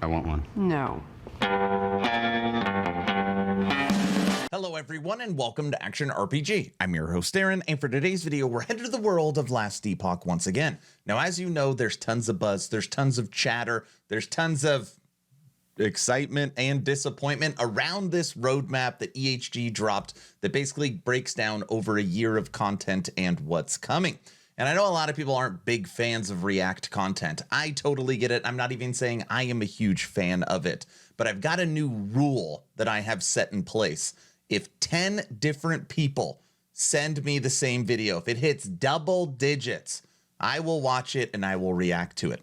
I want one. No. Hello everyone and welcome to Action RPG. I'm your host Aaron, and for today's video we're headed to the world of Last Epoch once again. Now as you know, there's tons of buzz, there's tons of chatter, there's tons of excitement and disappointment around this roadmap that EHG dropped that basically breaks down over a year of content and what's coming. And I know a lot of people aren't big fans of React content. I totally get it. I'm not even saying I am a huge fan of it, but I've got a new rule that I have set in place. If 10 different people send me the same video, if it hits double digits, I will watch it and I will react to it.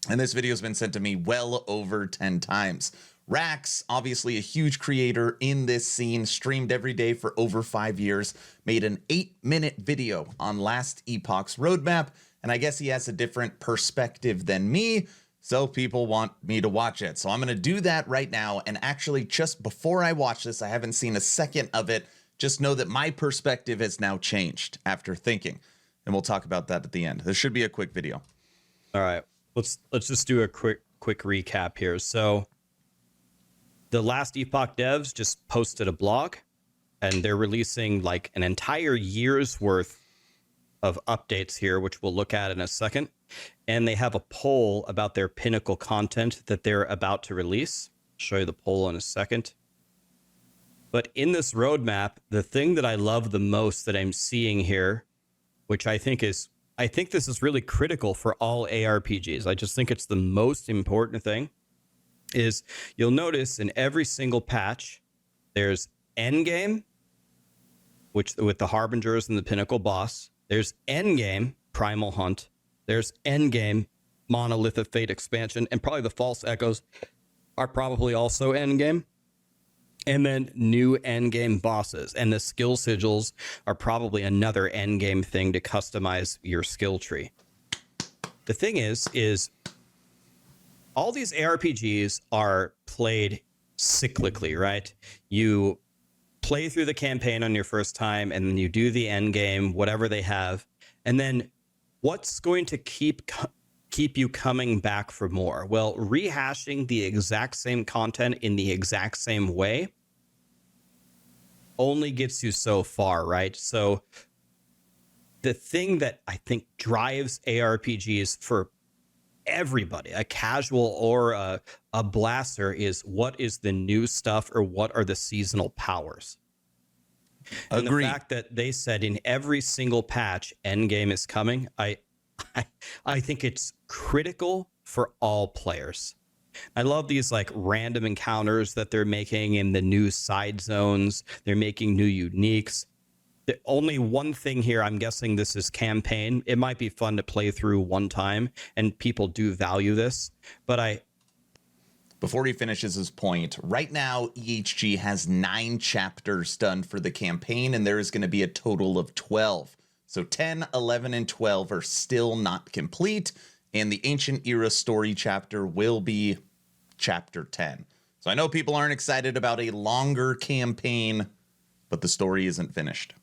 And this video has been sent to me well over 10 times. Raxx, obviously a huge creator in this scene, streamed every day for over 5 years, made an 8-minute video on Last Epoch's roadmap, and I guess he has a different perspective than me, so people want me to watch it. So I'm going to do that right now, and actually just before I watch this, I haven't seen a second of it, just know that my perspective has now changed after thinking, and we'll talk about that at the end. This should be a quick video. All right, let's just do a quick recap here. So the Last Epoch devs just posted a blog, and they're releasing like an entire year's worth of updates here, which we'll look at in a second. And they have a poll about their pinnacle content that they're about to release. I'll show you the poll in a second. But in this roadmap, the thing that I love the most that I'm seeing here, which I think this is really critical for all ARPGs. I just think it's the most important thing, is you'll notice in every single patch, there's endgame, which with the Harbingers and the Pinnacle boss. There's endgame, Primal Hunt. There's endgame, Monolith of Fate expansion, and probably the False Echoes are probably also endgame. And then new endgame bosses, and the skill sigils are probably another endgame thing to customize your skill tree. The thing is all these ARPGs are played cyclically, right? You play through the campaign on your first time, and then you do the end game, whatever they have, and then what's going to keep you coming back for more? Well, rehashing the exact same content in the exact same way only gets you so far, right? So the thing that I think drives ARPGs for everybody, a casual or a blaster, is what is the new stuff, or what are the seasonal powers. And the fact that they said in every single patch endgame is coming, I think it's critical for all players. I love these like random encounters that they're making in the new side zones. They're making new uniques. The only one thing here, I'm guessing this is campaign. It might be fun to play through one time, and people do value this. But Before he finishes his point, right now EHG has 9 chapters done for the campaign, and there is going to be a total of 12. So 10, 11, and 12 are still not complete, and the Ancient Era story chapter will be chapter 10. So I know people aren't excited about a longer campaign, but the story isn't finished.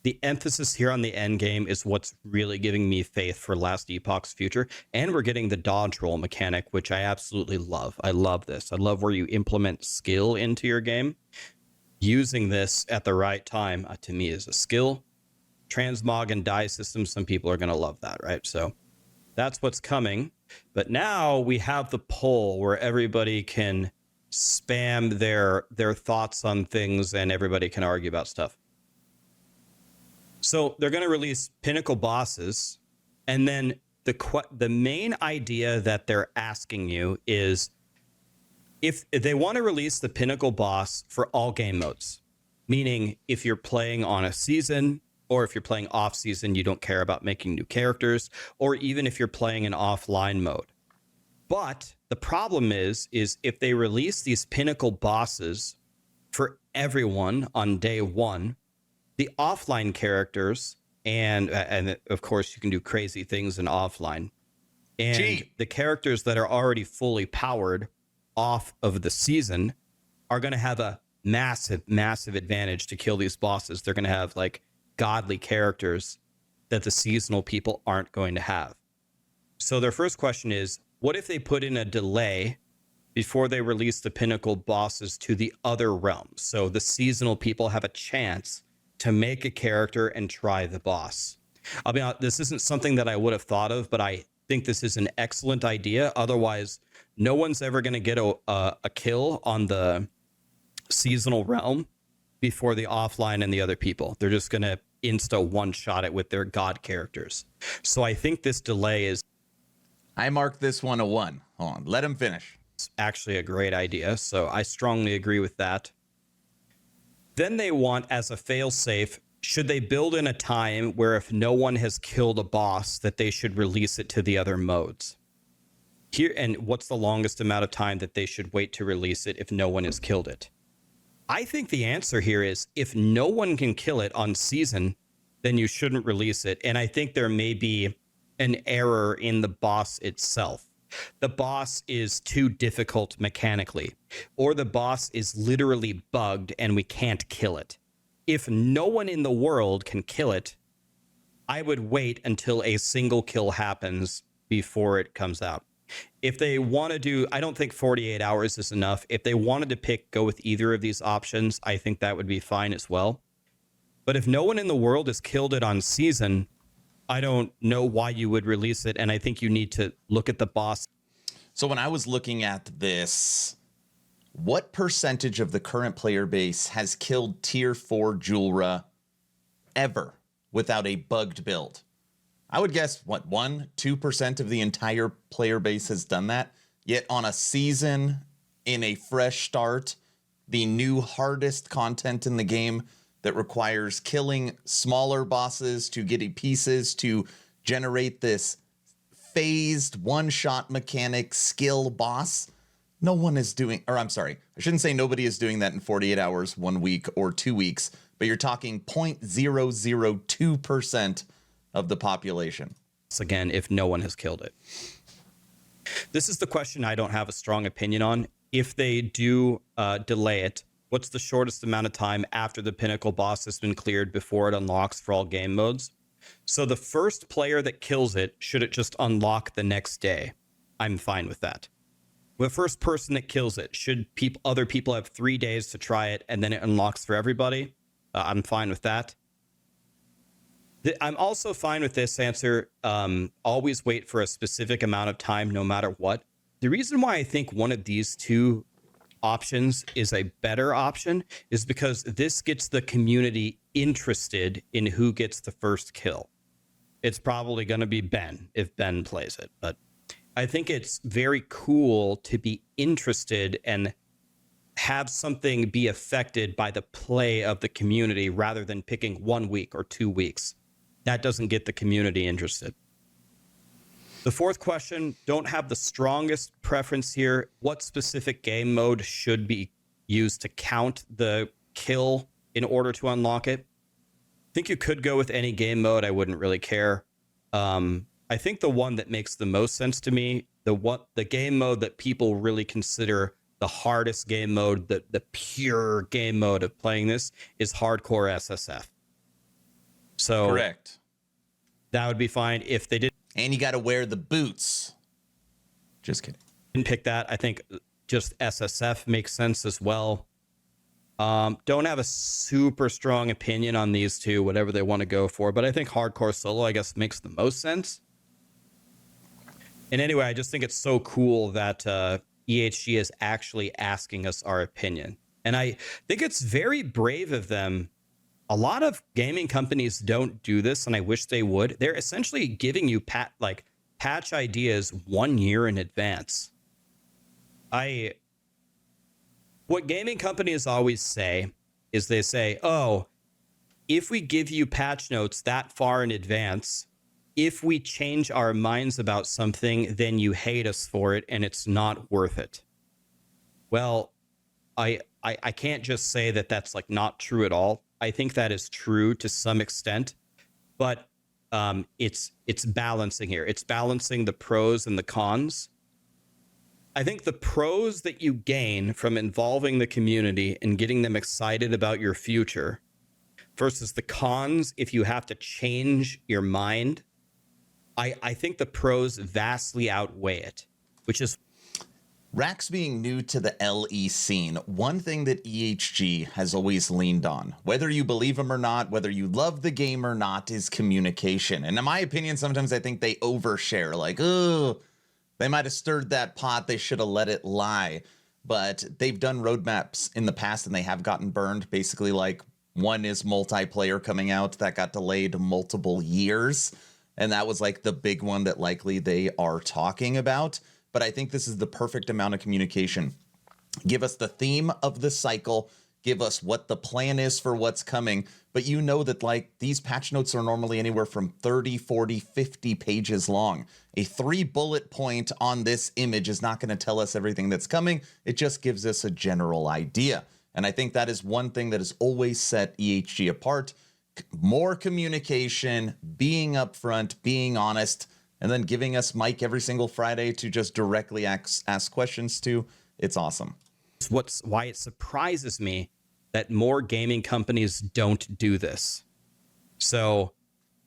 the emphasis here on the end game is what's really giving me faith for Last Epoch's future. And we're getting the dodge roll mechanic, which I absolutely love. I love this. I love where you implement skill into your game. Using this at the right time, to me, is a skill. Transmog and die system, some people are going to love that, right? So that's what's coming. But now we have the poll where everybody can spam their thoughts on things and everybody can argue about stuff. So they're going to release pinnacle bosses, and then the main idea that they're asking you is if they want to release the pinnacle boss for all game modes, meaning if you're playing on a season or if you're playing off season, you don't care about making new characters, or even if you're playing in offline mode. But the problem is if they release these pinnacle bosses for everyone on day one, the offline characters, and of course you can do crazy things in offline, and the characters that are already fully powered off of the season are going to have a massive advantage to kill these bosses. They're going to have like godly characters that the seasonal people aren't going to have. So their first question is, what if they put in a delay before they release the pinnacle bosses to the other realms. So the seasonal people have a chance to make a character and try the boss. I mean, this isn't something that I would have thought of, but I think this is an excellent idea. Otherwise, no one's ever going to get a kill on the seasonal realm before the offline and the other people. They're just going to insta one-shot it with their god characters. So I think this delay is... I mark this one a 1. Hold on, let him finish. Actually a great idea, so I strongly agree with that. Then they want, as a failsafe, should they build in a time where if no one has killed a boss, that they should release it to the other modes? Here, and what's the longest amount of time that they should wait to release it if no one has killed it? I think the answer here is if no one can kill it on season, then you shouldn't release it. And I think there may be an error in the boss itself. The boss is too difficult mechanically, or the boss is literally bugged and we can't kill it. If no one in the world can kill it, I would wait until a single kill happens before it comes out. If they want to do, I don't think 48 hours is enough. If they wanted to go with either of these options, I think that would be fine as well. But if no one in the world has killed it on season, I don't know why you would release it. And I think you need to look at the boss. So when I was looking at this, what percentage of the current player base has killed tier 4 Julra ever without a bugged build? I would guess, what, 1-2% of the entire player base has done that. Yet on a season, in a fresh start, the new hardest content in the game that requires killing smaller bosses to get pieces to generate this phased one-shot mechanic skill boss, no one is doing, or I'm sorry, I shouldn't say nobody is doing that in 48 hours, 1 week, or 2 weeks, but you're talking 0.002% of the population. Again, if no one has killed it. This is the question I don't have a strong opinion on. If they do delay it, what's the shortest amount of time after the pinnacle boss has been cleared before it unlocks for all game modes? So the first player that kills it, should it just unlock the next day? I'm fine with that. The first person that kills it, should other people have 3 days to try it and then it unlocks for everybody? I'm fine with that. I'm also fine with this answer. Always wait for a specific amount of time, no matter what. The reason why I think one of these two options is a better option is because this gets the community interested in who gets the first kill. It's probably going to be Ben if Ben plays it, but I think it's very cool to be interested and have something be affected by the play of the community rather than picking 1 week or 2 weeks. That doesn't get the community interested. The fourth question, don't have the strongest preference here. What specific game mode should be used to count the kill in order to unlock it? I think you could go with any game mode. I wouldn't really care. I think the one that makes the most sense to me, the game mode that people really consider the hardest game mode, the pure game mode of playing this, is hardcore SSF. So correct. That would be fine if they did. And you got to wear the boots. Just kidding. Didn't pick that. I think just SSF makes sense as well. Don't have a super strong opinion on these two, whatever they want to go for, but I think hardcore solo, I guess, makes the most sense. And anyway, I just think it's so cool that EHG is actually asking us our opinion. And I think it's very brave of them. A lot of gaming companies don't do this, and I wish they would. They're essentially giving you patch ideas 1 year in advance. What gaming companies always say is they say, oh, if we give you patch notes that far in advance, if we change our minds about something, then you hate us for it and it's not worth it. Well, I can't just say that that's not true at all. I think that is true to some extent, but it's balancing here. It's balancing the pros and the cons. I think the pros that you gain from involving the community and getting them excited about your future versus the cons if you have to change your mind, I think the pros vastly outweigh it, which is... Raxx being new to the LE scene, one thing that EHG has always leaned on, whether you believe him or not, whether you love the game or not, is communication. And in my opinion, sometimes I think they overshare, like, oh, they might have stirred that pot, they should have let it lie. But they've done roadmaps in the past and they have gotten burned. Basically, like, one is multiplayer coming out that got delayed multiple years. And that was like the big one that likely they are talking about. But I think this is the perfect amount of communication. Give us the theme of the cycle. Give us what the plan is for what's coming. But you know that, like, these patch notes are normally anywhere from 30, 40, 50 pages long. A 3 bullet point on this image is not going to tell us everything that's coming. It just gives us a general idea. And I think that is one thing that has always set EHG apart. More communication, being upfront, being honest, and then giving us Mike every single Friday to just directly ask questions to. It's awesome. Why it surprises me that more gaming companies don't do this. So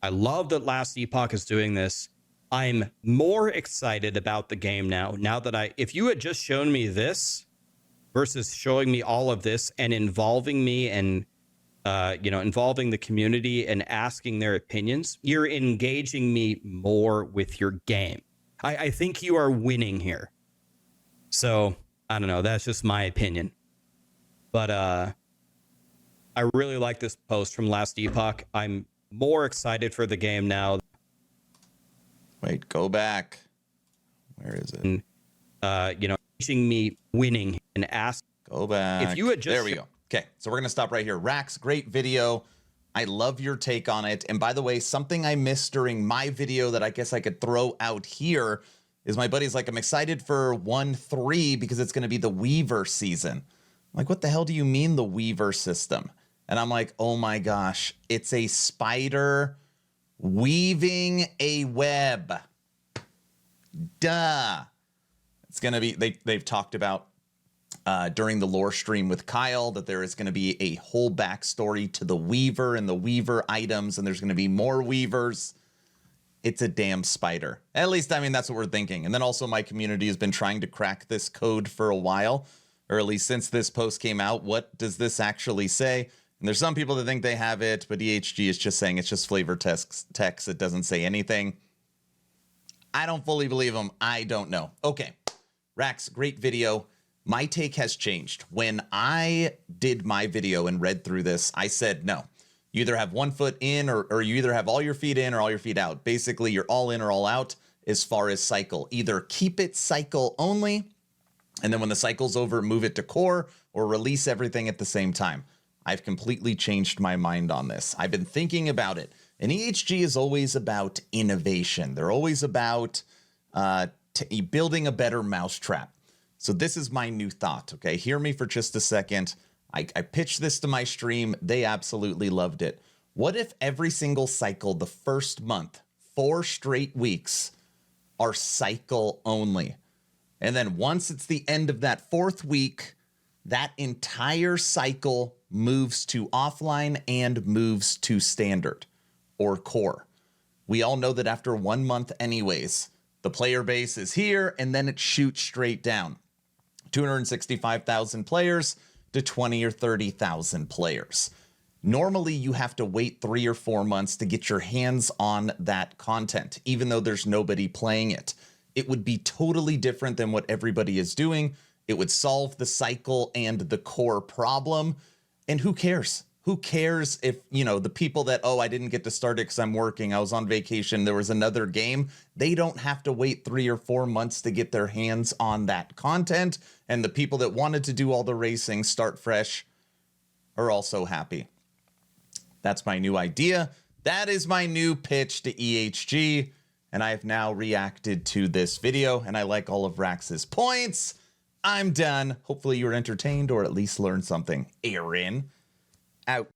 I love that Last Epoch is doing this. I'm more excited about the game now that if you had just shown me this versus showing me all of this and involving me and involving the community and asking their opinions, you're engaging me more with your game. I think you are winning here. So I don't know. That's just my opinion. But I really like this post from Last Epoch. I'm more excited for the game now. Wait, go back. Where is it? And, teaching me winning and ask. Go back. If you had just there we go. Okay, so we're going to stop right here. Raxx, great video. I love your take on it. And by the way, something I missed during my video that I guess I could throw out here is my buddy's like, I'm excited for 1.3 because it's going to be the Weaver season. I'm like, what the hell do you mean the Weaver system? And I'm like, oh my gosh, it's a spider weaving a web. Duh. It's going to be, they've talked about during the lore stream with Kyle that there is going to be a whole backstory to the Weaver and the Weaver items, and there's going to be more Weavers. It's a damn spider. At least, I mean, that's what we're thinking. And then also my community has been trying to crack this code for a while, or at least since this post came out. What does this actually say? And there's some people that think they have it, but EHG is just saying it's just flavor text. It doesn't say anything. I don't fully believe them. I don't know. Okay. Raxx, great video. My take has changed. When I did my video and read through this, I said, no, you either have 1 foot in or you either have all your feet in or all your feet out. Basically, you're all in or all out as far as cycle. Either keep it cycle only, and then when the cycle's over, move it to core, or release everything at the same time. I've completely changed my mind on this. I've been thinking about it. And EHG is always about innovation. They're always about building a better mousetrap. So this is my new thought, okay? Hear me for just a second. I pitched this to my stream. They absolutely loved it. What if every single cycle, the first month, 4 straight weeks, are cycle only? And then once it's the end of that 4th week, that entire cycle moves to offline and moves to standard or core. We all know that after 1 month anyways, the player base is here and then it shoots straight down. 265,000 players to 20 or 30,000 players. Normally, you have to wait 3 or 4 months to get your hands on that content, even though there's nobody playing it. It would be totally different than what everybody is doing. It would solve the cycle and the core problem. And who cares? Who cares if, the people that, I didn't get to start it because I'm working, I was on vacation, there was another game. They don't have to wait 3 or 4 months to get their hands on that content. And the people that wanted to do all the racing, start fresh, are also happy. That's my new idea. That is my new pitch to EHG. And I have now reacted to this video, and I like all of Raxx's points. I'm done. Hopefully you were entertained or at least learned something. Aaron, out.